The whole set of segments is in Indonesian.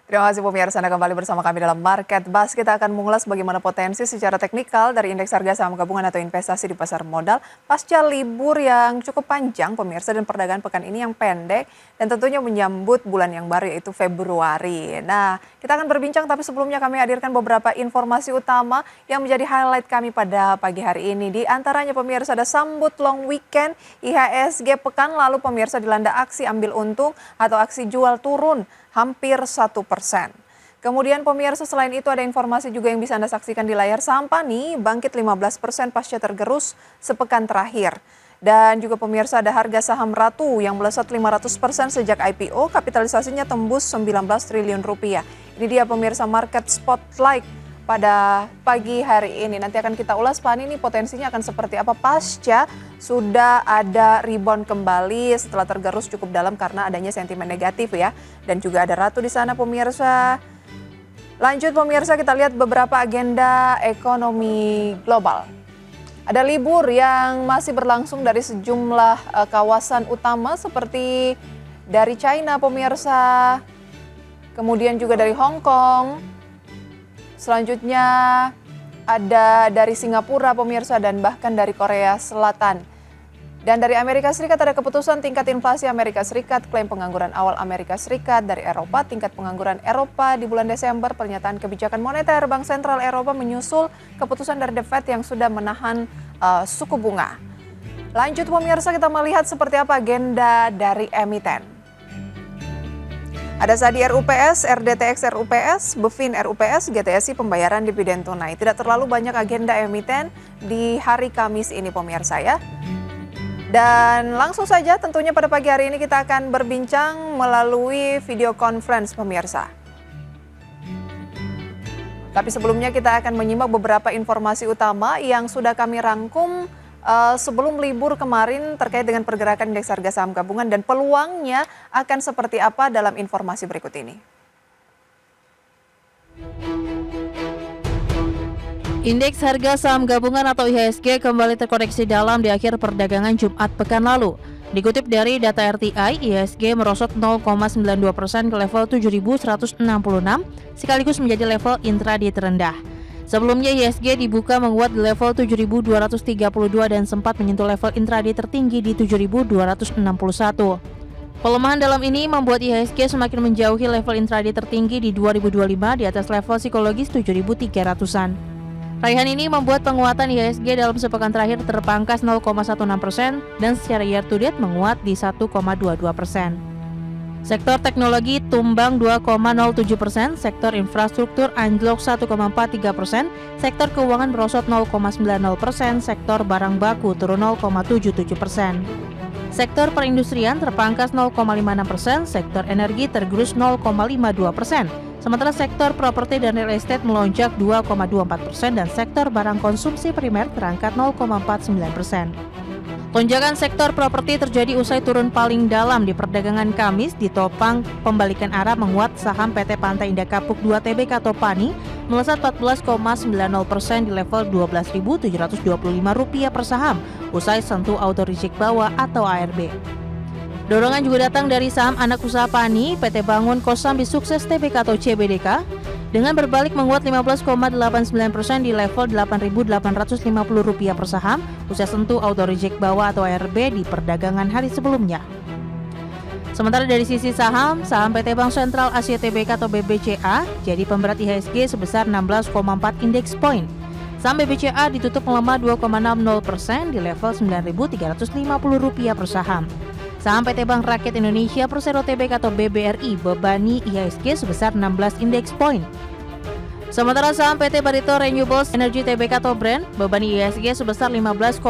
Terima kasih pemirsa Anda kembali bersama kami dalam Market Buzz. Kita akan mengulas bagaimana potensi secara teknikal dari indeks harga saham gabungan atau investasi di pasar modal pasca libur yang cukup panjang pemirsa dan perdagangan pekan ini yang pendek dan tentunya menyambut bulan yang baru yaitu Februari. Nah, kita akan berbincang tapi sebelumnya kami hadirkan beberapa informasi utama yang menjadi highlight kami pada pagi hari ini. Di antaranya pemirsa ada sambut long weekend IHSG pekan lalu pemirsa dilanda aksi ambil untung atau aksi jual turun hampir 1%. Kemudian pemirsa selain itu ada informasi juga yang bisa Anda saksikan di layar saham PANI bangkit 15% pasca tergerus sepekan terakhir. Dan juga pemirsa ada harga saham Ratu yang melesat 500% sejak IPO, kapitalisasinya tembus 19 triliun rupiah. Ini dia pemirsa market spotlight pada pagi hari ini. Nanti akan kita ulas PANI ini potensinya akan seperti apa pasca sudah ada rebound kembali setelah tergerus cukup dalam karena adanya sentimen negatif ya. Dan juga ada Ratu di sana pemirsa. Lanjut pemirsa kita lihat beberapa agenda ekonomi global. Ada libur yang masih berlangsung dari sejumlah kawasan utama seperti dari China pemirsa. Kemudian juga dari Hong Kong. Selanjutnya ada dari Singapura pemirsa dan bahkan dari Korea Selatan. Dan dari Amerika Serikat ada keputusan tingkat inflasi Amerika Serikat, klaim pengangguran awal Amerika Serikat, dari Eropa tingkat pengangguran Eropa di bulan Desember, pernyataan kebijakan moneter Bank Sentral Eropa menyusul keputusan dari The Fed yang sudah menahan suku bunga. Lanjut pemirsa kita melihat seperti apa agenda dari emiten. Ada Sadi RUPS, RDTX RUPS, Bevin RUPS, GTSI pembayaran dividen tunai. Tidak terlalu banyak agenda emiten di hari Kamis ini pemirsa ya. Dan langsung saja tentunya pada pagi hari ini kita akan berbincang melalui video conference pemirsa. Tapi sebelumnya kita akan menyimak beberapa informasi utama yang sudah kami rangkum sebelum libur kemarin terkait dengan pergerakan indeks harga saham gabungan dan peluangnya akan seperti apa dalam informasi berikut ini. Indeks harga saham gabungan atau IHSG kembali terkoreksi dalam di akhir perdagangan Jumat pekan lalu. Dikutip dari data RTI, IHSG merosot 0,92% ke level 7.166 sekaligus menjadi level intraday terendah. Sebelumnya IHSG dibuka menguat di level 7.232 dan sempat menyentuh level intraday tertinggi di 7.261. Pelemahan dalam ini membuat IHSG semakin menjauhi level intraday tertinggi di 2025 di atas level psikologis 7.300-an. Raihan ini membuat penguatan IHSG dalam sepekan terakhir terpangkas 0,16% dan secara year to date menguat di 1,22%. Sektor teknologi tumbang 2,07%, sektor infrastruktur anjlok 1,43%, sektor keuangan merosot 0,90%, sektor barang baku turun 0,77%. Sektor perindustrian terpangkas 0,56%, sektor energi tergerus 0,52%, sementara sektor properti dan real estate melonjak 2,24% dan sektor barang konsumsi primer terangkat 0,49%. Lonjakan sektor properti terjadi usai turun paling dalam di perdagangan Kamis ditopang pembalikan arah menguat saham PT Pantai Indah Kapuk 2 Tbk atau PANI melesat 14,90% di level Rp12.725 per saham usai sentuh auto reject bawah atau ARB. Dorongan juga datang dari saham anak usaha PANI, PT Bangun Kosambi Sukses Tbk atau CBDK, dengan berbalik menguat 15,89% di level Rp8.850 per saham, usai sentuh auto reject bawah atau ARB di perdagangan hari sebelumnya. Sementara dari sisi saham PT Bank Sentral Asia Tbk atau BBCA jadi pemberat IHSG sebesar 16,4 indeks point. Saham BBCA ditutup melemah 2,60% di level Rp9.350 per saham. Saham PT Bank Rakyat Indonesia Persero Tbk atau BBRI bebani IHSG sebesar 16 indeks point. Sementara saham PT Barito Renewables Energy Tbk atau Brand bebani IHSG sebesar 15,3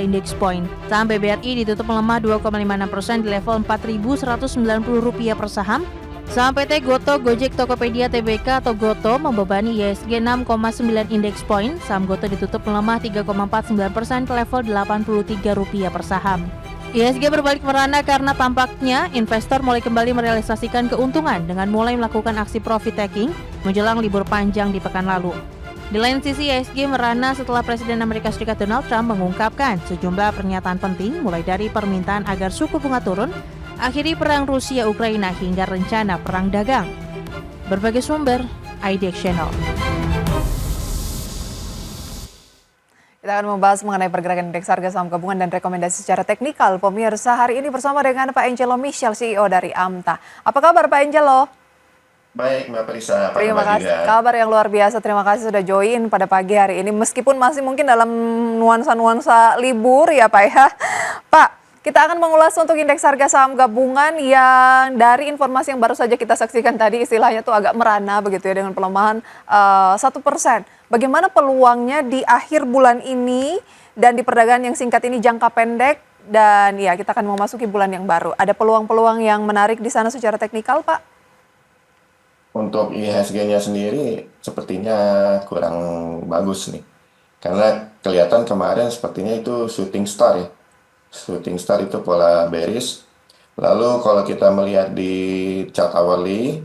indeks point. Saham BBRI ditutup melemah 2,56% di level Rp4.190 per saham. Saham PT Goto Gojek Tokopedia Tbk atau Goto membebani IHSG 6,9 indeks point. Saham Goto ditutup melemah 3,49% ke level Rp83 per saham. IHSG berbalik merana karena tampaknya investor mulai kembali merealisasikan keuntungan dengan mulai melakukan aksi profit taking menjelang libur panjang di pekan lalu. Di lain sisi, IHSG merana setelah Presiden Amerika Serikat Donald Trump mengungkapkan sejumlah pernyataan penting mulai dari permintaan agar suku bunga turun, akhiri perang Rusia-Ukraina hingga rencana perang dagang. Berbagai sumber, IDX Channel. Kita akan membahas mengenai pergerakan indeks harga saham gabungan dan rekomendasi secara teknikal. Pemirsa, hari ini bersama dengan Pak Angelo Michel, CEO dari AMTA. Apa kabar Pak Angelo? Baik, Mbak Prisa, apa Terima kabar kasih. juga? Kabar yang luar biasa. Terima kasih sudah join pada pagi hari ini. Meskipun masih mungkin dalam nuansa-nuansa libur ya Pak ya. Pak, kita akan mengulas untuk indeks harga saham gabungan yang dari informasi yang baru saja kita saksikan tadi istilahnya tuh agak merana begitu ya dengan pelemahan 1%. Bagaimana peluangnya di akhir bulan ini dan di perdagangan yang singkat ini jangka pendek dan ya kita akan memasuki bulan yang baru. Ada peluang-peluang yang menarik di sana secara teknikal, Pak? Untuk IHSG-nya sendiri sepertinya kurang bagus nih. Karena kelihatan kemarin sepertinya itu shooting star ya. Shooting star itu pola bearish. Lalu kalau kita melihat di chart hourly,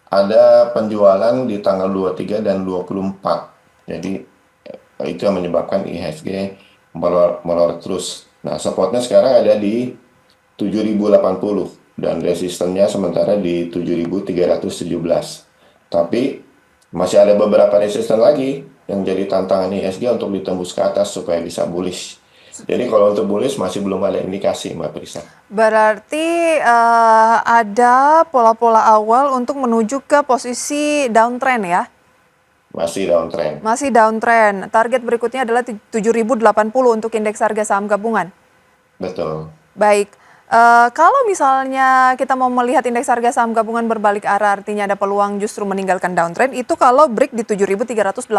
ada penjualan di tanggal 23 dan 24. Jadi itu yang menyebabkan IHSG melorot terus. Nah, supportnya sekarang ada di 7080 dan resistennya sementara di 7317. Tapi masih ada beberapa resisten lagi yang jadi tantangan IHSG untuk ditembus ke atas supaya bisa bullish. Jadi kalau untuk bullish masih belum ada indikasi, Mbak Prisa. Berarti ada pola-pola awal untuk menuju ke posisi downtrend ya? Masih downtrend. Masih downtrend. Target berikutnya adalah 7080 untuk indeks harga saham gabungan. Betul. Baik. Kalau misalnya kita mau melihat indeks harga saham gabungan berbalik arah, artinya ada peluang justru meninggalkan downtrend, itu kalau break di 7318.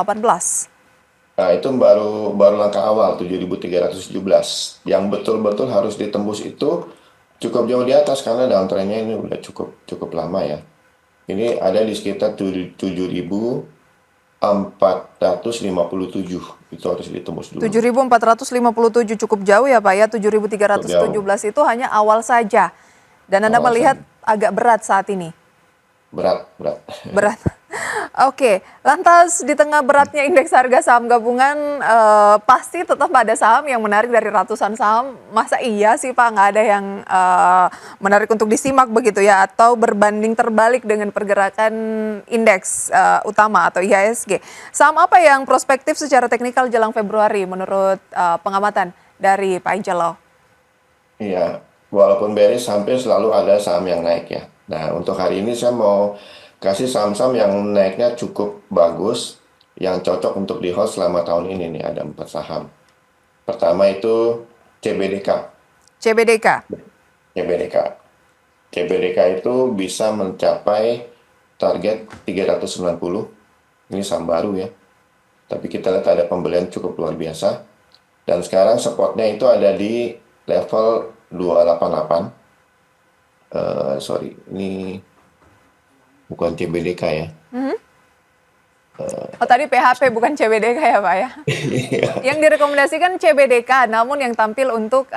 Nah, itu baru langkah awal 7317. Yang betul-betul harus ditembus itu cukup jauh di atas karena downtrendnya ini udah cukup lama ya. Ini ada di sekitar 7457. Itu harus ditembus dulu. 7457 cukup jauh ya Pak ya. 7317 itu hanya awal saja. Dan Anda Awal melihat saja. agak berat saat ini. Berat. Berat. Oke, lantas di tengah beratnya indeks harga saham gabungan pasti tetap ada saham yang menarik dari ratusan saham. Masa iya sih Pak nggak ada yang menarik untuk disimak begitu ya? Atau berbanding terbalik dengan pergerakan indeks utama atau IHSG. Saham apa yang prospektif secara teknikal jelang Februari menurut pengamatan dari Pak Angelo? Iya, walaupun bearish hampir selalu ada saham yang naik ya. Nah, untuk hari ini saya mau kasih saham-saham yang naiknya cukup bagus, yang cocok untuk di hold selama tahun ini nih, ada 4 saham. Pertama itu CBDK. CBDK. CBDK. CBDK itu bisa mencapai target 390. Ini saham baru ya. Tapi kita lihat ada pembelian cukup luar biasa. Dan sekarang supportnya itu ada di level 288. Sorry, ini bukan CBDK ya. Oh tadi PHP bukan CBDK ya Pak ya? Yang direkomendasikan CBDK, namun yang tampil untuk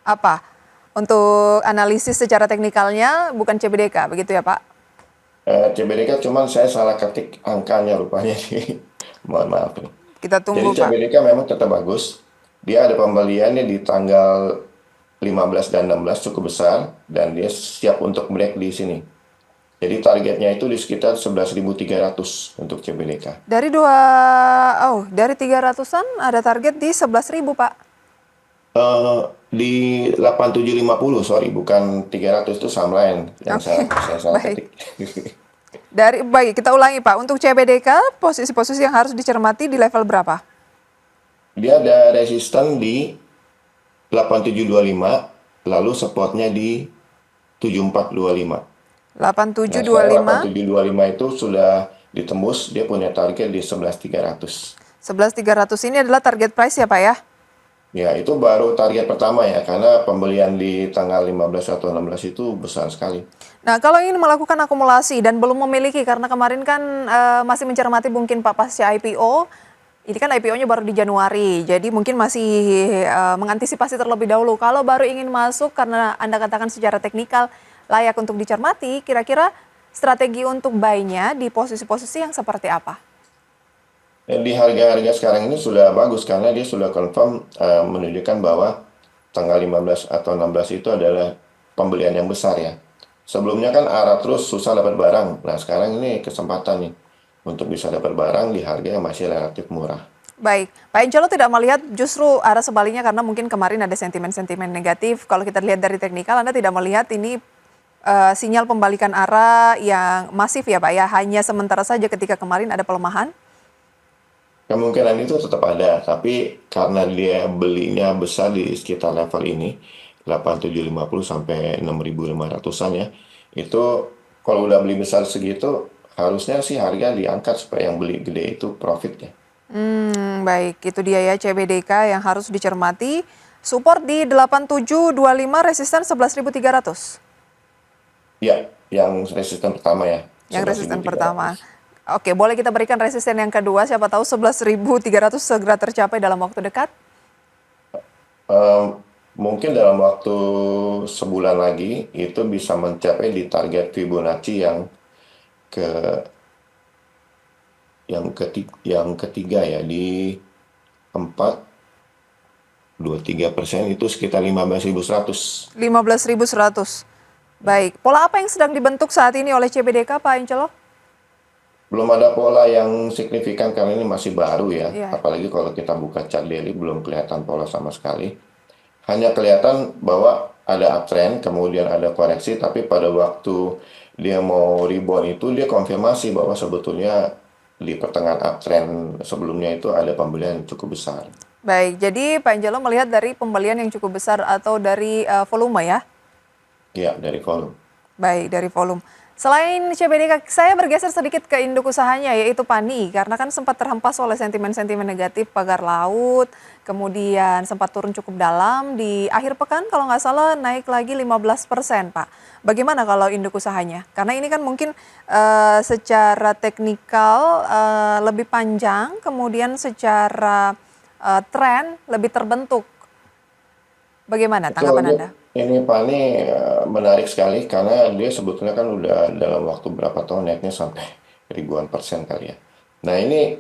apa? Untuk analisis secara teknikalnya bukan CBDK, begitu ya Pak? CBDK cuman saya salah ketik angkanya rupanya nih. Mohon maaf nih. Kita Jadi tunggu Pak. CBDK memang tetap bagus. Dia ada pembeliannya di tanggal 15 dan 16 cukup besar dan dia siap untuk break di sini. Jadi targetnya itu di sekitar 11.300 untuk CBDK. Dari 300-an ada target di 11.000 Pak. Di 8750, sorry, bukan 300 itu saham lain yang saya salah Baik. ketik. Baik, kita ulangi Pak. Untuk CBDK, posisi-posisi yang harus dicermati di level berapa? Dia ada resisten di 8725, lalu supportnya di 7425. 8725. 8725 itu sudah ditembus, dia punya target di 11.300. 11.300 ini adalah target price ya Pak ya? Ya, itu baru target pertama ya, karena pembelian di tanggal 15 atau 16 itu besar sekali. Nah, kalau ingin melakukan akumulasi dan belum memiliki, karena kemarin kan masih mencermati mungkin Pak pasca IPO, ini kan IPO-nya baru di Januari, jadi mungkin masih mengantisipasi terlebih dahulu. Kalau baru ingin masuk, karena Anda katakan secara teknikal layak untuk dicermati, kira-kira strategi untuk buy-nya di posisi-posisi yang seperti apa? Di harga-harga sekarang ini sudah bagus karena dia sudah confirm menunjukkan bahwa tanggal 15 atau 16 itu adalah pembelian yang besar ya. Sebelumnya kan arah terus susah dapat barang. Nah, sekarang ini kesempatan nih untuk bisa dapat barang di harga yang masih relatif murah. Baik, Pak Encelo tidak melihat justru arah sebaliknya karena mungkin kemarin ada sentimen-sentimen negatif. Kalau kita lihat dari teknikal, Anda tidak melihat ini sinyal pembalikan arah yang masif ya Pak ya, hanya sementara saja ketika kemarin ada pelemahan? Kemungkinan itu tetap ada, tapi karena dia belinya besar di sekitar level ini, 8.750 sampai 6.500-an ya, itu kalau udah beli besar segitu, harusnya sih harga diangkat supaya yang beli gede itu profit ya. Baik, itu dia ya CBDK yang harus dicermati. Support di 8725, resisten 11.300. Ya, yang resisten pertama ya, Yang resisten 11.300. pertama. Oke, boleh kita berikan resisten yang kedua, siapa tahu 11.300 segera tercapai dalam waktu dekat? Eh, Mungkin dalam waktu sebulan lagi itu bisa mencapai di target Fibonacci ke yang ketiga ya di 4,23% itu sekitar 15.100. 15.100. Baik, pola apa yang sedang dibentuk saat ini oleh CBDK, Pak Encelo? Belum ada pola yang signifikan karena ini masih baru ya. Iya. Apalagi kalau kita buka chart daily belum kelihatan pola sama sekali. Hanya kelihatan bahwa ada uptrend, kemudian ada koreksi, tapi pada waktu dia mau rebound itu dia konfirmasi bahwa sebetulnya di pertengahan uptrend sebelumnya itu ada pembelian yang cukup besar. Baik, jadi Pak Encelo melihat dari pembelian yang cukup besar atau dari volume ya? Ya, dari volume. Baik, dari volume. Selain CBDK, saya bergeser sedikit ke induk usahanya yaitu PANI karena kan sempat terhempas oleh sentimen-sentimen negatif pagar laut, kemudian sempat turun cukup dalam di akhir pekan kalau nggak salah naik lagi 15% Pak. Bagaimana kalau induk usahanya? Karena ini kan mungkin secara teknikal lebih panjang, kemudian secara tren lebih terbentuk. Bagaimana Itu tanggapan Anda? ini Pani menarik sekali karena dia sebetulnya kan udah dalam waktu berapa tahun naiknya sampai ribuan persen kali ya. Nah ini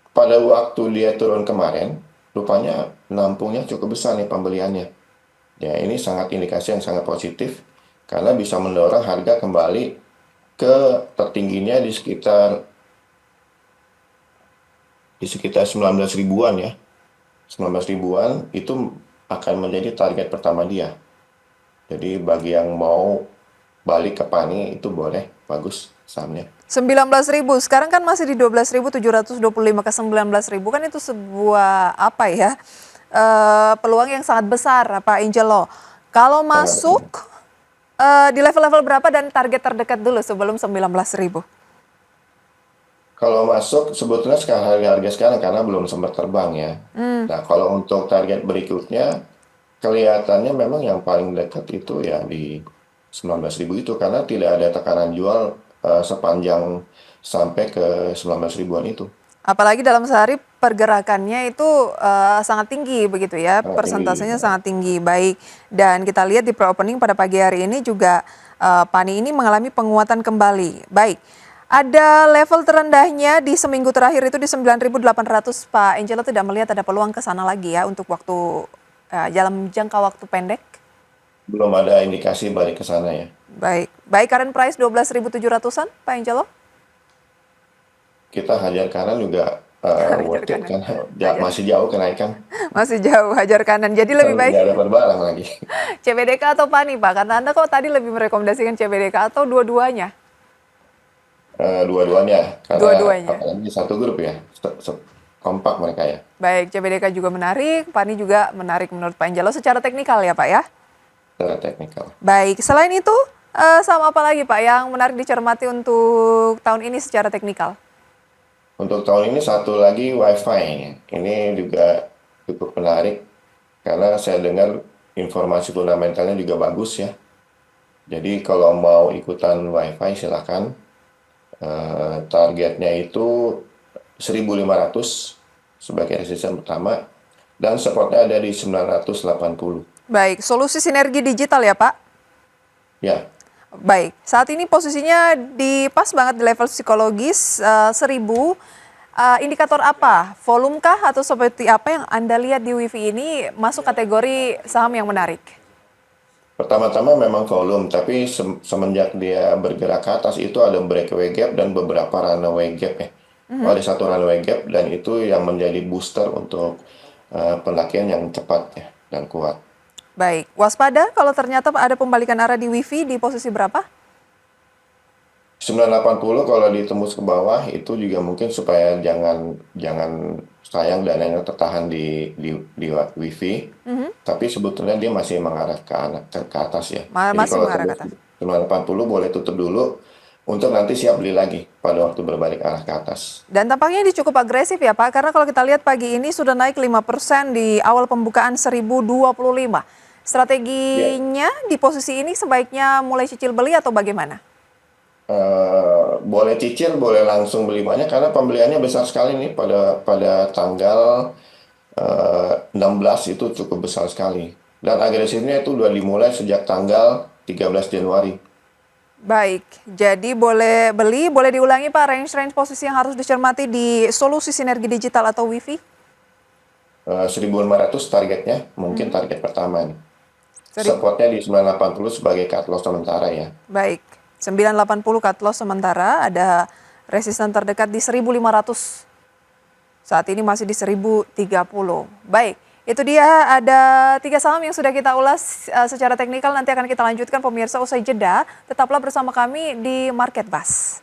pada waktu dia turun kemarin, rupanya nampungnya cukup besar nih pembeliannya. Ya ini sangat indikasi yang sangat positif karena bisa mendorong harga kembali ke tertingginya di sekitar 19 ribuan ya. 19 ribuan itu akan menjadi target pertama dia. Jadi bagi yang mau balik ke Pani itu boleh, bagus sahamnya. 19.000, sekarang kan masih di 12.725 ke 19.000 kan itu sebuah apa ya peluang yang sangat besar Pak Angelo. Kalau Sangat. masuk di level-level berapa dan target terdekat dulu sebelum 19.000? Kalau masuk sebetulnya sekarang harga sekarang karena belum sempat terbang ya. Nah kalau untuk target berikutnya kelihatannya memang yang paling dekat itu ya di 19 ribu itu karena tidak ada tekanan jual sepanjang sampai ke 19 ribuan itu. Apalagi dalam sehari pergerakannya itu sangat tinggi begitu ya, Sangat tinggi. persentasenya sangat tinggi. Baik, dan kita lihat di pre-opening pada pagi hari ini juga PANI ini mengalami penguatan kembali. Baik, ada level terendahnya di seminggu terakhir itu di 9.800. Pak Angelo tidak melihat ada peluang ke sana lagi ya untuk waktu dalam jangka waktu pendek? Belum ada indikasi balik ke sana ya. Baik, baik current price 12.700-an Pak Angelo? Kita hajar kanan juga Hajar worth it kanan. karena Hajar. masih jauh kenaikan. Masih jauh hajar kanan, jadi lebih baik Nggak dapat barang lagi. CBDK atau PANI Pak? Karena Anda kok tadi lebih merekomendasikan CBDK atau dua-duanya? Dua-duanya karena Dua-duanya. apalagi satu grup ya, kompak mereka ya. Baik, CBDK juga menarik, PANI juga menarik menurut Pak Angelo secara teknikal ya Pak ya? Secara teknikal. Baik, selain itu sama apa lagi Pak yang menarik dicermati untuk tahun ini secara teknikal? Untuk tahun ini satu lagi WiFi. Ini juga cukup menarik karena saya dengar informasi fundamentalnya juga bagus ya. Jadi kalau mau ikutan WiFi silakan. Targetnya itu 1.500 sebagai resisten pertama dan supportnya ada di 980. Baik, solusi sinergi digital ya Pak? Ya, Baik, saat ini posisinya di pas banget di level psikologis 1000. Indikator apa? Volume kah atau seperti apa yang Anda lihat di WiFi ini masuk kategori saham yang menarik? pertama pertama-tama memang volume, tapi semenjak dia bergerak ke atas itu ada breakaway gap dan beberapa runaway gap ya. Ada satu runaway gap dan itu yang menjadi booster untuk pendakian yang cepat ya dan kuat. Baik, waspada kalau ternyata ada pembalikan arah di WiFi di posisi berapa? 980 kalau ditembus ke bawah itu juga mungkin supaya jangan jangan sayang dananya tertahan di WiFi. Tapi sebetulnya dia masih mengarah ke atas ya. Jadi Masih kalau mengarah ke tembus atas. 980 boleh tutup dulu untuk nanti siap beli lagi pada waktu berbalik arah ke atas. Dan tampaknya ini cukup agresif ya Pak, karena kalau kita lihat pagi ini sudah naik 5% di awal pembukaan 1025. Ya, Strateginya di posisi ini sebaiknya mulai cicil beli atau bagaimana? boleh cicil, boleh langsung beli banyak karena pembeliannya besar sekali nih pada tanggal 16 itu cukup besar sekali. Dan agresifnya itu udah dimulai sejak tanggal 13 Januari. Baik, jadi boleh beli, boleh diulangi Pak range-range posisi yang harus dicermati di solusi sinergi digital atau WiFi? 1.500 targetnya, mungkin target pertama nih. Seribu- Supportnya di 980 sebagai cut loss sementara ya. Baik, 980 cut loss sementara, ada resisten terdekat di 1500. Saat ini masih di 1030. Baik, itu dia ada 3 saham yang sudah kita ulas secara teknikal. Nanti akan kita lanjutkan pemirsa usai jeda. Tetaplah bersama kami di Market Buzz.